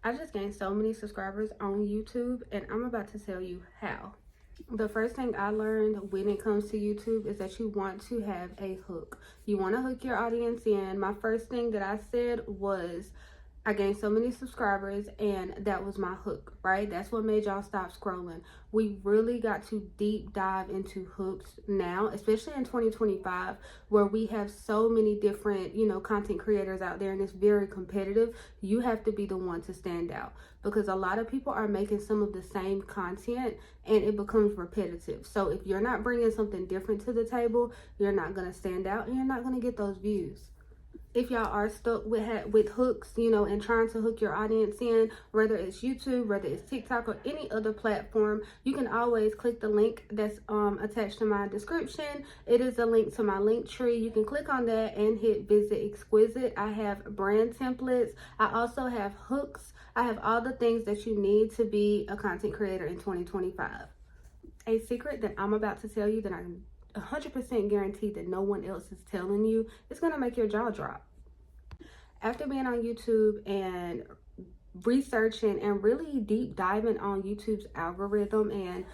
I just gained so many subscribers on YouTube, and I'm about to tell you how. The first thing I learned when it comes to YouTube is that you want to have a hook. You want to hook your audience in. My first thing that I said was, I gained so many subscribers, and that was my hook, right? That's what made y'all stop scrolling. We really got to deep dive into hooks now, especially in 2025, where we have so many different, content creators out there, and it's very competitive. You have to be the one to stand out, because a lot of people are making some of the same content and it becomes repetitive. So if you're not bringing something different to the table, you're not going to stand out and you're not going to get those views. If y'all are stuck with hooks, and trying to hook your audience in, whether it's YouTube, whether it's TikTok, or any other platform, you can always click the link that's attached to my description. It is a link to my link tree. You can click on that and hit Visit Exquisite. I have brand templates. I also have hooks. I have all the things that you need to be a content creator in 2025. A secret that I'm about to tell you that I'm 100% guaranteed that no one else is telling you, it's going to make your jaw drop. After being on YouTube and researching and really deep diving on YouTube's algorithm and,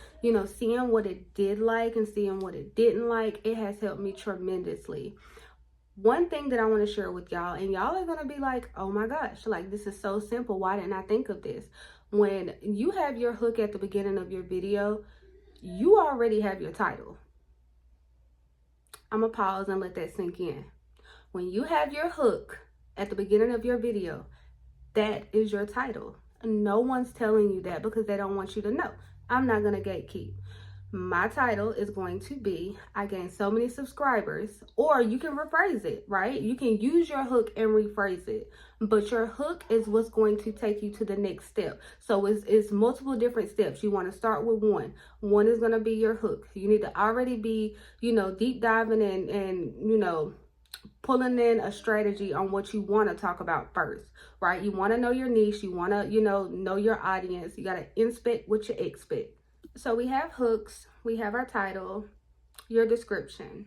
seeing what it did like and seeing what it didn't like, it has helped me tremendously. One thing that I want to share with y'all, and y'all are going to be like, oh my gosh, like this is so simple. Why didn't I think of this? When you have your hook at the beginning of your video, you already have your title. I'm going to pause and let that sink in. When you have your hook at the beginning of your video, that is your title. No one's telling you that because they don't want you to know. I'm not going to gatekeep. My title is going to be, I gained so many subscribers, or you can rephrase it, right? You can use your hook and rephrase it, but your hook is what's going to take you to the next step. So it's multiple different steps. You want to start with one. One is going to be your hook. You need to already be, deep diving and pulling in a strategy on what you want to talk about first, right? You want to know your niche. You want to, know your audience. You got to inspect what you expect. So we have hooks, we have our title, your description,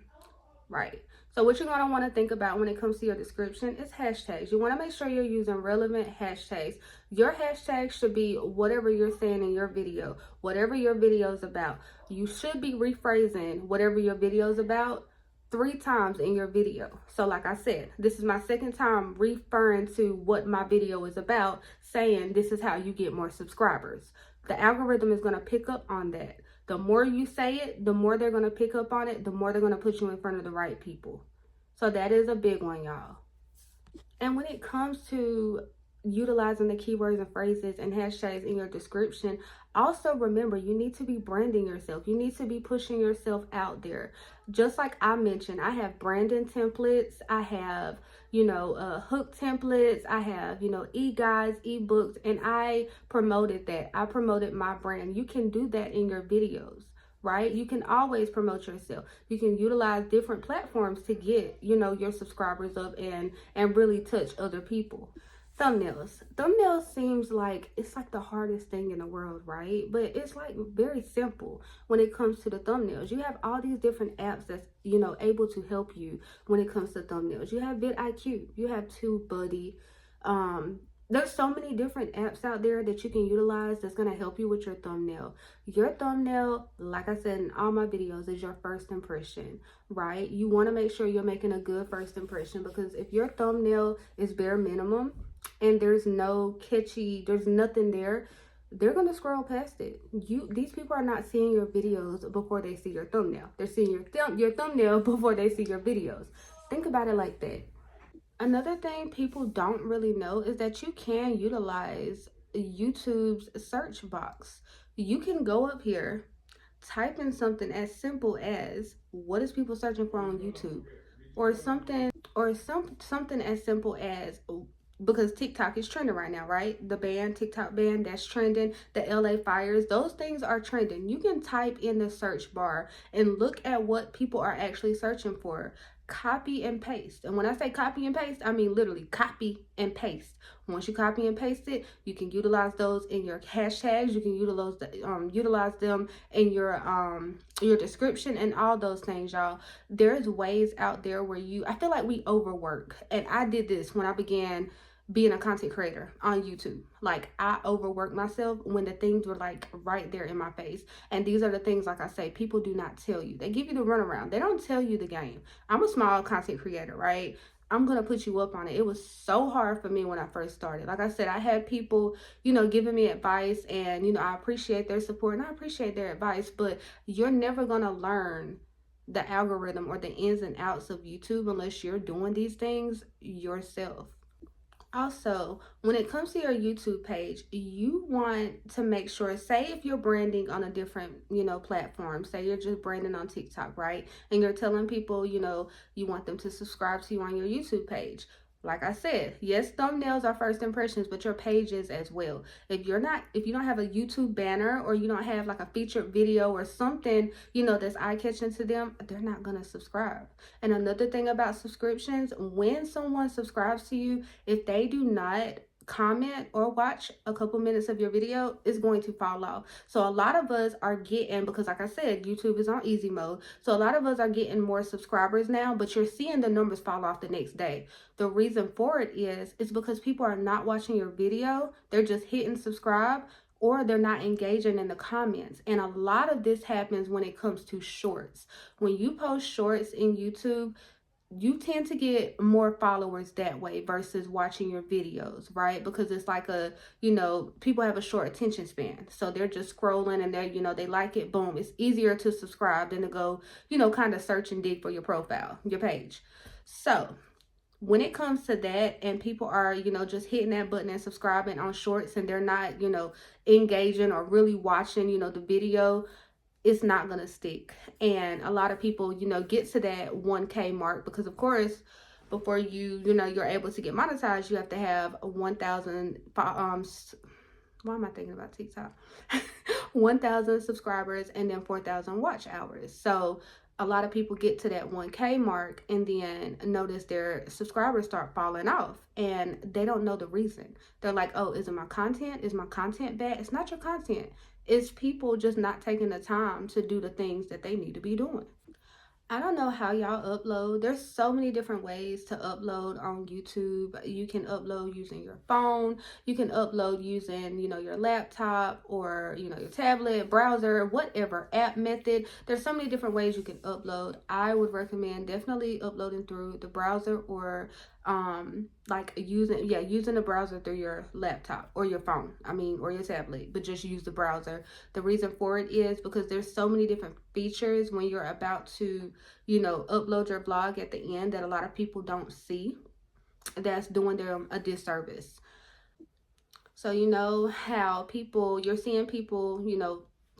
right? So what you're going to want to think about when it comes to your description is hashtags. You want to make sure you're using relevant hashtags. Your hashtag should be whatever you're saying in your video, whatever your video is about. You should be rephrasing whatever your video is about 3 times in your video. So like I said, this is my second time referring to what my video is about, saying this is how you get more subscribers. The algorithm is going to pick up on that. The more you say it, the more they're going to pick up on it, the more they're going to put you in front of the right people. So that is a big one, y'all. And when it comes to utilizing the keywords and phrases and hashtags in your description, also remember, you need to be branding yourself. You need to be pushing yourself out there. Just like I mentioned, I have branding templates. I have, hook templates. I have, e-guides, e-books, and I promoted that. I promoted my brand. You can do that in your videos, right? You can always promote yourself. You can utilize different platforms to get, your subscribers up and really touch other people. Thumbnails seems like it's like the hardest thing in the world, right? But it's like very simple when it comes to the thumbnails. You have all these different apps that's, able to help you when it comes to thumbnails. You have vidIQ, you have TubeBuddy. There's so many different apps out there that you can utilize that's going to help you with your thumbnail. Your thumbnail, like I said in all my videos, is your first impression, right? You want to make sure you're making a good first impression, because if your thumbnail is bare minimum and there's no catchy, there's nothing there, they're going to scroll past it. These people are not seeing your videos before they see your thumbnail. They're seeing your thumbnail before they see your videos. Think about it like that. Another thing people don't really know is that you can utilize YouTube's search box. You can go up here, type in something as simple as, what is people searching for on YouTube? Or something as simple as, because TikTok is trending right now, right? The TikTok ban that's trending, the LA fires, those things are trending. You can type in the search bar and look at what people are actually searching for. Copy and paste. And when I say copy and paste, I mean literally copy and paste. Once you copy and paste it, you can utilize those in your hashtags. You can utilize them in your description and all those things, y'all. There's ways out there where I feel like we overwork. And I did this when I began being a content creator on YouTube. Like, I overworked myself when the things were like right there in my face. And these are the things, like I say, people do not tell you. They give you the runaround. They don't tell you the game. I'm a small content creator, right? I'm going to put you up on it. It was so hard for me when I first started. Like I said, I had people, giving me advice, and, I appreciate their support and I appreciate their advice, but you're never going to learn the algorithm or the ins and outs of YouTube unless you're doing these things yourself. Also, when it comes to your YouTube page, you want to make sure, say if you're branding on a different, platform, say you're just branding on TikTok, right? And you're telling people, you want them to subscribe to you on your YouTube page. Like I said, yes, thumbnails are first impressions, but your pages as well. If you don't have a YouTube banner, or you don't have like a featured video or something, that's eye-catching to them, they're not going to subscribe. And another thing about subscriptions, when someone subscribes to you, if they do not comment or watch a couple minutes of your video, is going to fall off. So a lot of us are getting, because like I said, YouTube is on easy mode, so a lot of us are getting more subscribers now, but you're seeing the numbers fall off the next day. The reason for it is because people are not watching your video, they're just hitting subscribe, or they're not engaging in the comments. And a lot of this happens when it comes to shorts. When you post shorts in YouTube, you tend to get more followers that way versus watching your videos, right? Because it's like people have a short attention span. So they're just scrolling and they like it, boom. It's easier to subscribe than to go, kind of search and dig for your profile, your page. So when it comes to that, and people are, just hitting that button and subscribing on shorts, and they're not, engaging or really watching, the video, it's not going to stick. And a lot of people, get to that 1K mark, because of course, before you're able to get monetized, you have to have 1,000, why am I thinking about TikTok? 1,000 subscribers and then 4,000 watch hours. So a lot of people get to that 1K mark and then notice their subscribers start falling off, and they don't know the reason. They're like, oh, is it my content? Is my content bad? It's not your content. It's people just not taking the time to do the things that they need to be doing. I don't know how y'all upload. There's so many different ways to upload on YouTube. You can upload using your phone. You can upload using, your laptop, or, your tablet, browser, whatever, app method. There's so many different ways you can upload. I would recommend definitely uploading through the browser, or like using the browser through your laptop or your phone, or your tablet, but just use the browser. The reason for it is because there's so many different features when you're about to, upload your blog at the end, that a lot of people don't see, that's doing them a disservice. So how you're seeing people,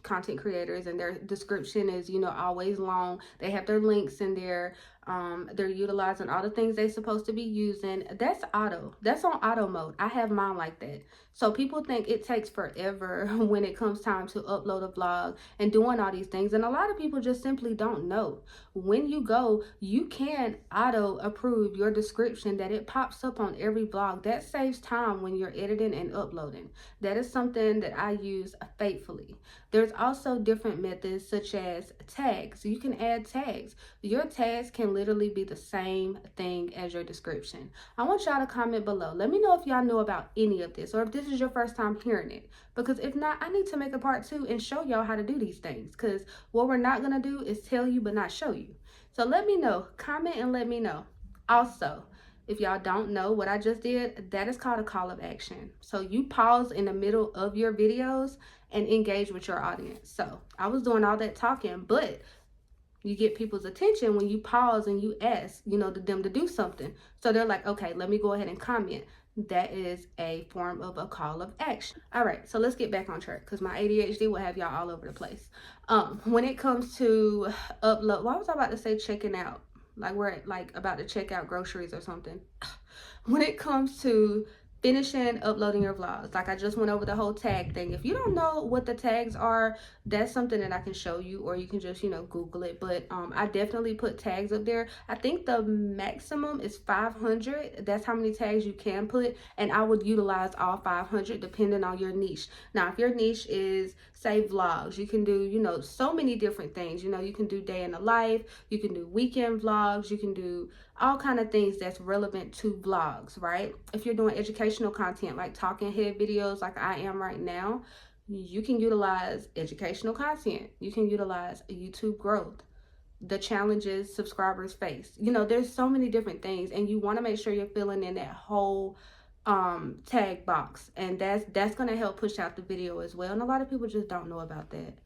content creators, and their description is, always long. They have their links in there. They're utilizing all the things they're supposed to be using. That's on auto mode. I have mine like that. So people think it takes forever when it comes time to upload a vlog and doing all these things. And a lot of people just simply don't know. When you can auto approve your description, that it pops up on every vlog. That saves time when you're editing and uploading. That is something that I use faithfully. There's also different methods, such as tags. You can add tags. Your tags can literally be the same thing as your description. I want y'all to comment below. Let me know if y'all know about any of this, or if this is your first time hearing it. Because if not, I need to make a part 2 and show y'all how to do these things. Because what we're not going to do is tell you but not show you. So let me know. Comment and let me know. Also, if y'all don't know what I just did, that is called a call of action. So you pause in the middle of your videos and engage with your audience. So I was doing all that talking, but you get people's attention when you pause and you ask, them to do something. So they're like, okay, let me go ahead and comment. That is a form of a call of action. All right, so let's get back on track, because my ADHD will have y'all all over the place. When it comes to upload, why was I about to say checking out? Like we're about to check out groceries or something. When it comes to finishing uploading your vlogs. Like I just went over the whole tag thing. If you don't know what the tags are, that's something that I can show you, or you can just, you know, Google it. But I definitely put tags up there. I think the maximum is 500. That's how many tags you can put, and I would utilize all 500 depending on your niche. Now, if your niche is, say, vlogs, you can do, you know, so many different things. You know, you can do day in the life, you can do weekend vlogs, you can do all kind of things that's relevant to vlogs, right? If you're doing educational content like talking head videos like I am right now, you can utilize educational content. You can utilize YouTube growth, the challenges subscribers face. You know, there's so many different things, and you want to make sure you're filling in that whole tag box, and that's going to help push out the video as well. And a lot of people just don't know about that.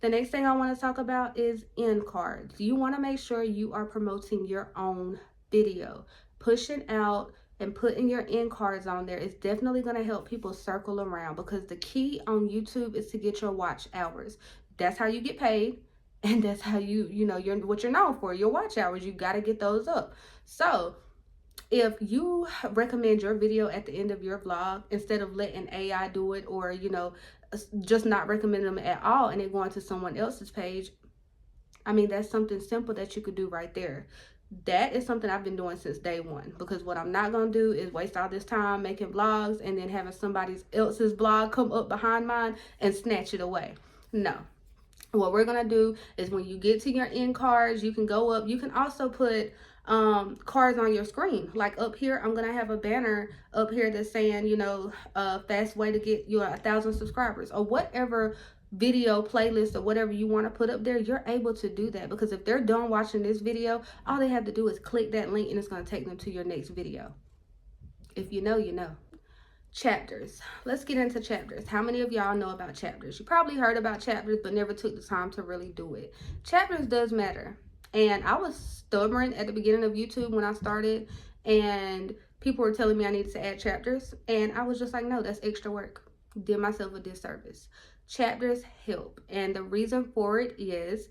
The next thing I want to talk about is end cards. You want to make sure you are promoting your own video. Pushing out and putting your end cards on there is definitely going to help people circle around, because the key on YouTube is to get your watch hours. That's how you get paid, and that's how you know, what you're known for, your watch hours. You got to get those up. So if you recommend your video at the end of your vlog instead of letting AI do it, or, you know, just not recommending them at all and it going to someone else's page, I mean, that's something simple that you could do right there. That is something I've been doing since day one, because what I'm not going to do is waste all this time making vlogs and then having somebody else's vlog come up behind mine and snatch it away. No. What we're going to do is, when you get to your end cards, you can go up. You can also put cards on your screen. Like up here, I'm gonna have a banner up here that's saying, you know, fast way to get you 1,000 subscribers, or whatever video playlist or whatever you want to put up there. You're able to do that, because if they're done watching this video, all they have to do is click that link and it's going to take them to your next video. If you know, you know. Chapters. Let's get into chapters. How many of y'all know about chapters? You probably heard about chapters but never took the time to really do it. Chapters does matter. And I was stubborn at the beginning of YouTube when I started, and people were telling me I needed to add chapters, and I was just like, no, that's extra work. Did myself a disservice. Chapters help, and the reason for it is,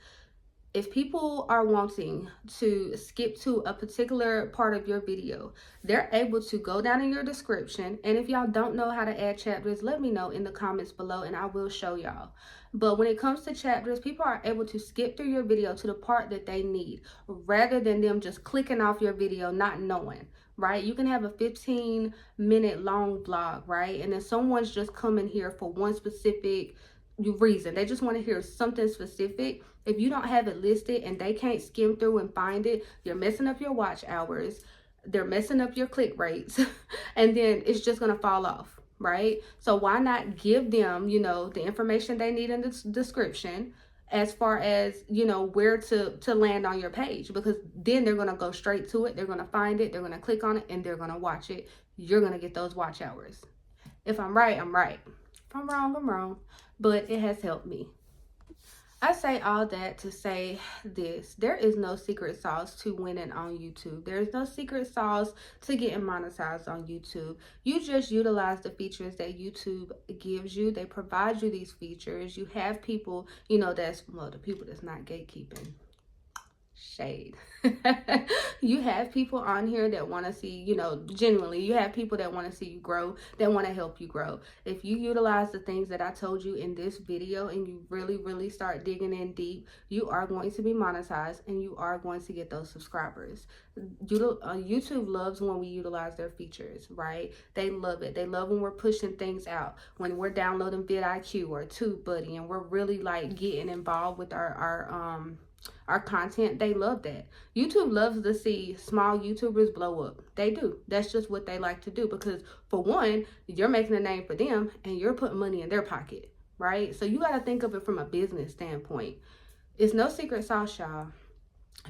if people are wanting to skip to a particular part of your video, they're able to go down in your description. And if y'all don't know how to add chapters, let me know in the comments below and I will show y'all. But when it comes to chapters, people are able to skip through your video to the part that they need, rather than them just clicking off your video not knowing, right? You can have a 15-minute long vlog, right? And then someone's just coming here for one specific reason. They just want to hear something specific. If you don't have it listed and they can't skim through and find it, you're messing up your watch hours, they're messing up your click rates, and then it's just going to fall off, right? So why not give them, you know, the information they need in the description, as far as, you know, where to land on your page, because then they're going to go straight to it. They're going to find it, they're going to click on it, and they're going to watch it. You're going to get those watch hours. If I'm right, I'm right. If I'm wrong, I'm wrong. But it has helped me. I say all that to say this: there is no secret sauce to winning on YouTube. There is no secret sauce to getting monetized on YouTube. You just utilize the features that YouTube gives you. They provide you these features. You have people, you know, the people that's not gatekeeping. Shade. You have people on here that want to see, you know, genuinely, you have people that want to see you grow, that want to help you grow. If you utilize the things that I told you in this video and you really start digging in deep, you are going to be monetized and you are going to get those subscribers. YouTube loves when we utilize their features, right? They love it. They love when we're pushing things out, when we're downloading vidIQ or TubeBuddy and we're really like getting involved with our content. They love that. YouTube loves to see small YouTubers blow up. They do. That's just what they like to do, because for one, you're making a name for them and you're putting money in their pocket, right? So you got to think of it from a business standpoint. It's no secret sauce, y'all.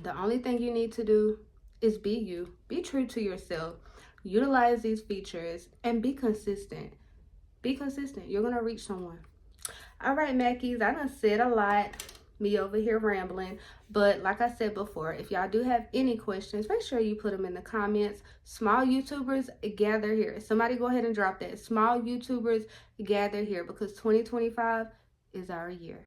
The only thing you need to do is be you. Be true to yourself. Utilize these features and be consistent. Be consistent. You're going to reach someone. All right, Mackies, I done said a lot. Me over here rambling, but like I said before, if y'all do have any questions, make sure you put them in the comments. Small YouTubers, gather here. Somebody go ahead and drop that. Small YouTubers, gather here, because 2025 is our year.